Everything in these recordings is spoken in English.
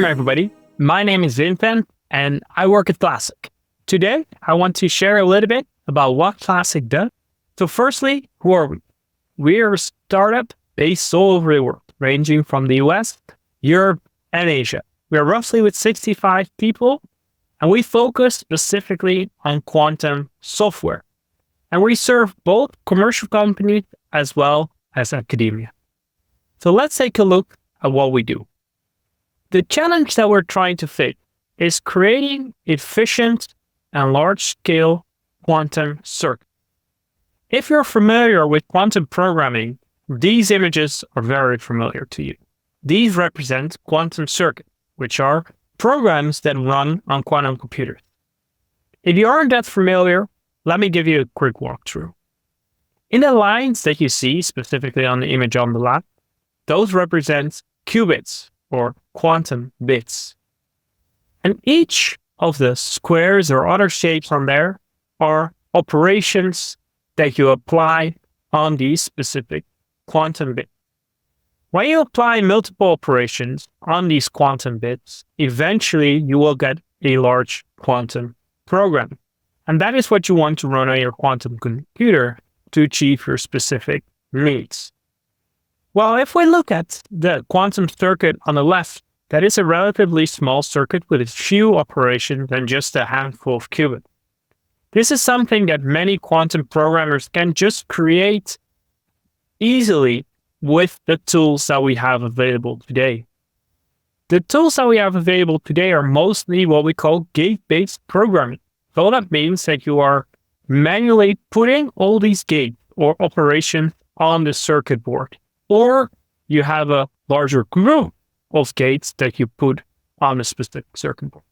Welcome everybody. My name is Vincent and I work at Classic. Today, I want to share a little bit about what Classic does. So firstly, who are we? We are a startup based all over the world, ranging from the US, Europe, and Asia. We are roughly with 65 people, and we focus specifically on quantum software. And we serve both commercial companies as well as academia. So let's take a look at what we do. The challenge that we're trying to fix is creating efficient and large-scale quantum circuits. If you're familiar with quantum programming, these images are very familiar to you. These represent quantum circuits, which are programs that run on quantum computers. If you aren't that familiar, let me give you a quick walkthrough. In the lines that you see, specifically on the image on the left, those represent qubits, or quantum bits. And each of the squares or other shapes on there are operations that you apply on these specific quantum bits. When you apply multiple operations on these quantum bits, eventually you will get a large quantum program. And that is what you want to run on your quantum computer to achieve your specific needs. Well, if we look at the quantum circuit on the left, that is a relatively small circuit with a few operations and just a handful of qubits. This is something that many quantum programmers can just create easily with the tools that we have available today. The tools that we have available today are mostly what we call gate-based programming. So that means that you are manually putting all these gates or operations on the circuit board. Or you have a larger group of gates that you put on a specific circuit board.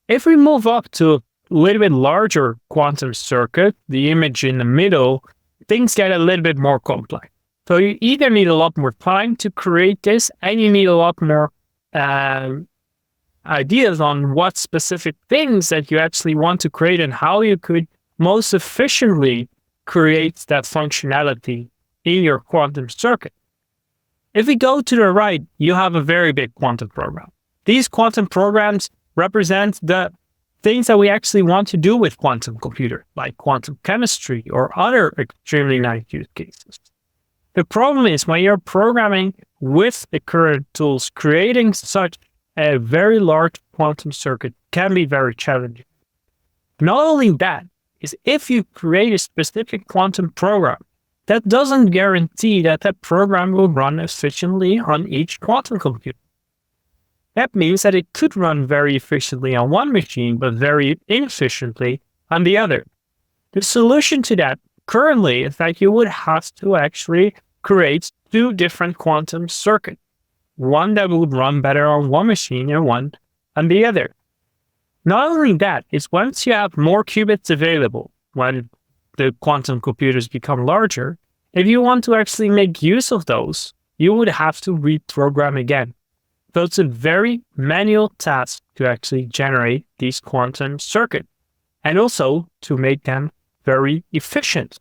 If we move up to a little bit larger quantum circuit, the image in the middle, things get a little bit more complex. So you either need a lot more time to create this, and you need a lot more ideas on what specific things that you actually want to create and how you could most efficiently create that functionality in your quantum circuit. If we go to the right, you have a very big quantum program. These quantum programs represent the things that we actually want to do with quantum computers, like quantum chemistry or other extremely nice use cases. The problem is when you're programming with the current tools, creating such a very large quantum circuit can be very challenging. Not only that, is if you create a specific quantum program, that doesn't guarantee that that program will run efficiently on each quantum computer. That means that it could run very efficiently on one machine, but very inefficiently on the other. The solution to that currently is that you would have to actually create two different quantum circuits. One that would run better on one machine and one on the other. Not only that, is once you have more qubits available, when the quantum computers become larger, if you want to actually make use of those, you would have to reprogram again. So it's a very manual task to actually generate these quantum circuits and also to make them very efficient.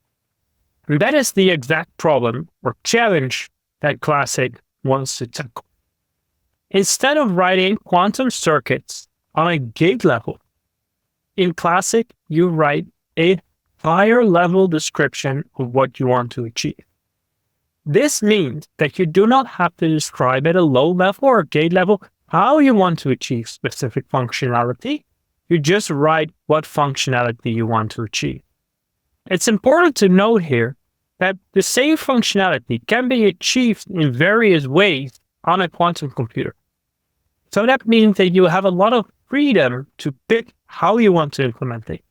And that is the exact problem or challenge that Classic wants to tackle. Instead of writing quantum circuits on a gate level, in Classic, you write a higher level description of what you want to achieve. This means that you do not have to describe at a low level or gate level how you want to achieve specific functionality. You just write what functionality you want to achieve. It's important to note here that the same functionality can be achieved in various ways on a quantum computer. So that means that you have a lot of freedom to pick how you want to implement it.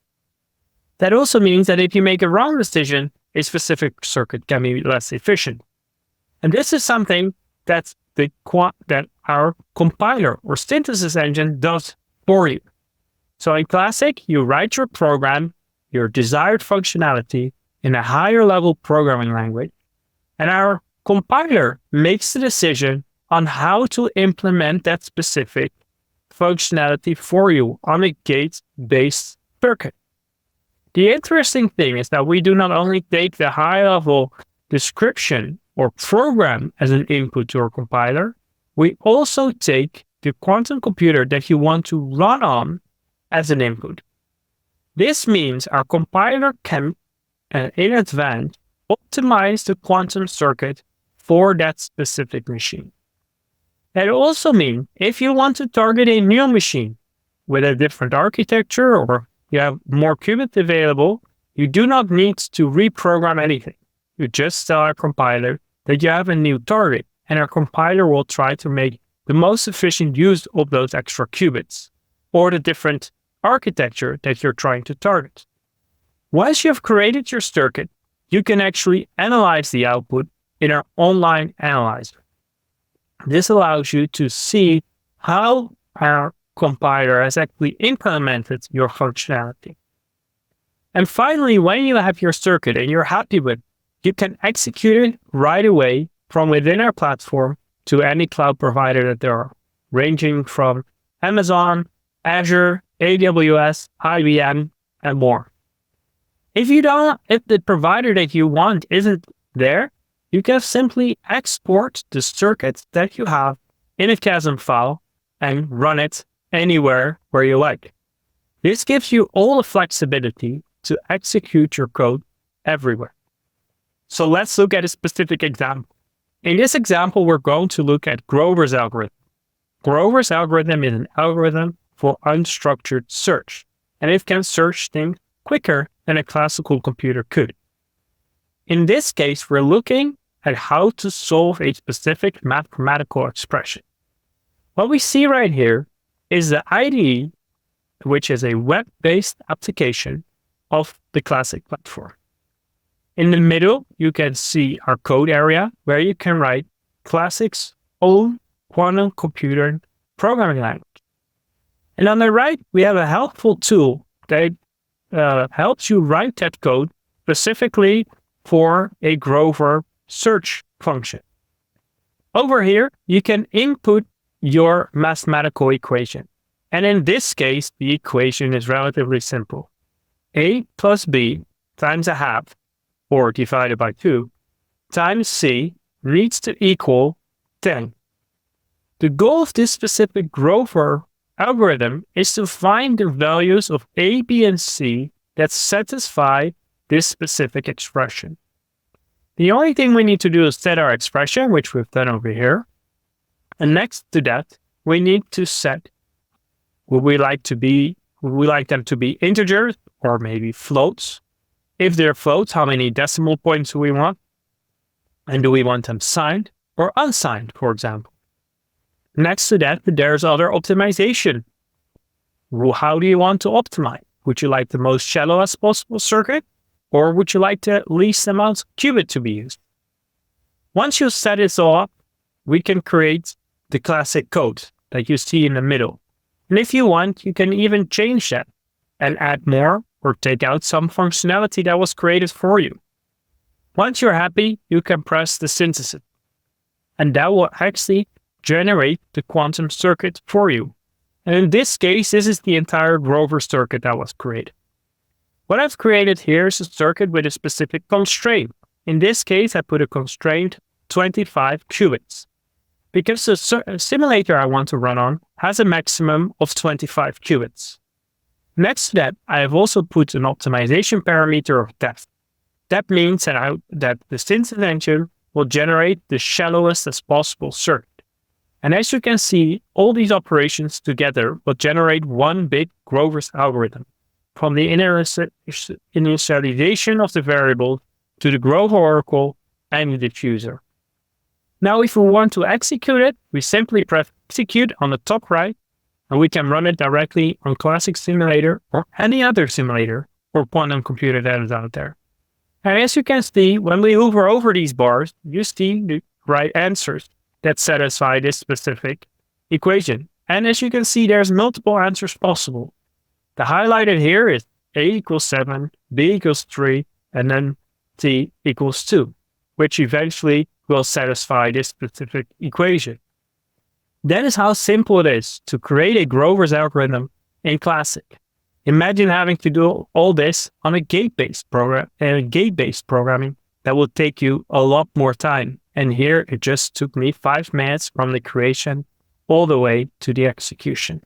That also means that if you make a wrong decision, a specific circuit can be less efficient. And this is something that our compiler or synthesis engine does for you. So in Classic, you write your program, your desired functionality in a higher level programming language, and our compiler makes the decision on how to implement that specific functionality for you on a gate-based circuit. The interesting thing is that we do not only take the high-level description or program as an input to our compiler, we also take the quantum computer that you want to run on as an input. This means our compiler can, in advance, optimize the quantum circuit for that specific machine. That also means if you want to target a new machine with a different architecture or you have more qubits available, you do not need to reprogram anything. You just tell our compiler that you have a new target, and our compiler will try to make the most efficient use of those extra qubits or the different architecture that you're trying to target. Once you have created your circuit, you can actually analyze the output in our online analyzer. This allows you to see how our compiler has actually implemented your functionality. And finally, when you have your circuit and you're happy with it, you can execute it right away from within our platform to any cloud provider that there are, ranging from Amazon, Azure, AWS, IBM, and more. If the provider that you want isn't there, you can simply export the circuit that you have in a CASM file and run it anywhere where you like. This gives you all the flexibility to execute your code everywhere. So let's look at a specific example. In this example, we're going to look at Grover's algorithm. Grover's algorithm is an algorithm for unstructured search, and it can search things quicker than a classical computer could. In this case, we're looking at how to solve a specific mathematical expression. What we see right here is the IDE, which is a web-based application of the classic platform. In the middle, you can see our code area where you can write Classic's own quantum computer programming language. And on the right, we have a helpful tool that helps you write that code specifically for a Grover search function. Over here, you can input your mathematical equation. And in this case, the equation is relatively simple. A plus B times a half, or divided by 2, times C needs to equal 10. The goal of this specific Grover algorithm is to find the values of A, B, and C that satisfy this specific expression. The only thing we need to do is set our expression, which we've done over here. And next to that, we need to set would we like them to be integers or maybe floats? If they're floats, how many decimal points do we want? And do we want them signed or unsigned, for example? Next to that, there's other optimization. How do you want to optimize? Would you like the most shallow as possible circuit? Or would you like the least amount of qubit to be used? Once you set this all up, we can create the classic code that you see in the middle. And if you want, you can even change that and add more or take out some functionality that was created for you. Once you're happy, you can press the synthesis. And that will actually generate the quantum circuit for you. And in this case, this is the entire Grover circuit that was created. What I've created here is a circuit with a specific constraint. In this case, I put a constraint 25 qubits. Because the simulator I want to run on has a maximum of 25 qubits. Next to that, I have also put an optimization parameter of depth. That means that the synthesis engine will generate the shallowest as possible circuit. And as you can see, all these operations together will generate one big Grover's algorithm, from the initialization of the variable to the Grover oracle and the diffuser. Now, if we want to execute it, we simply press execute on the top right, and we can run it directly on Classic Simulator or any other simulator or quantum computer that is out there. And as you can see, when we hover over these bars, you see the right answers that satisfy this specific equation. And as you can see, there's multiple answers possible. The highlighted here is A equals 7, B equals 3, and then C equals 2, which eventually will satisfy this specific equation. That is how simple it is to create a Grover's algorithm in Classic. Imagine having to do all this on a gate-based programming that will take you a lot more time. And here it just took me 5 minutes from the creation all the way to the execution.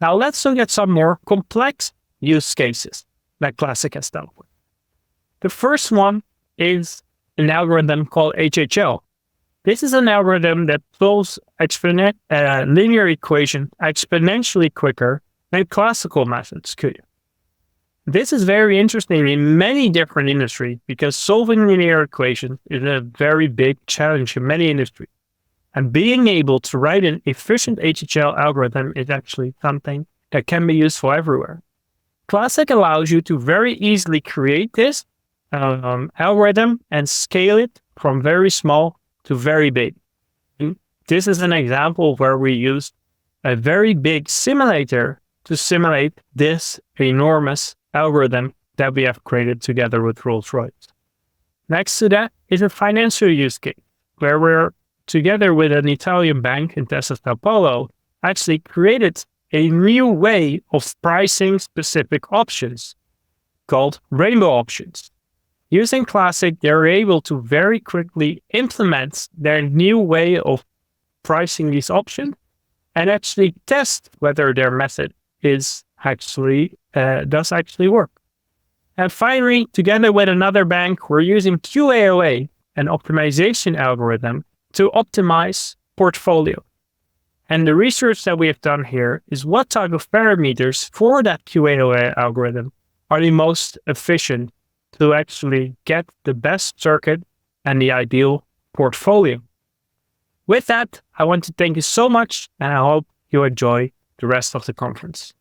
Now let's look at some more complex use cases that Classic has dealt with. The first one is an algorithm called HHL. This is an algorithm that solves linear equations exponentially quicker than classical methods could. This is very interesting in many different industries because solving linear equations is a very big challenge in many industries. And being able to write an efficient HHL algorithm is actually something that can be useful everywhere. Classic allows you to very easily create this algorithm and scale it from very small to very big. And this is an example where we used a very big simulator to simulate this enormous algorithm that we have created together with Rolls-Royce. Next to that is a financial use case where we're together with an Italian bank in Intesa Sanpaolo actually created a new way of pricing specific options called rainbow options. Using Classic, they're able to very quickly implement their new way of pricing these options and actually test whether their method is does actually work. And finally, together with another bank, we're using QAOA, an optimization algorithm, to optimize portfolio. And the research that we have done here is what type of parameters for that QAOA algorithm are the most efficient to actually get the best circuit and the ideal portfolio. With that, I want to thank you so much, and I hope you enjoy the rest of the conference.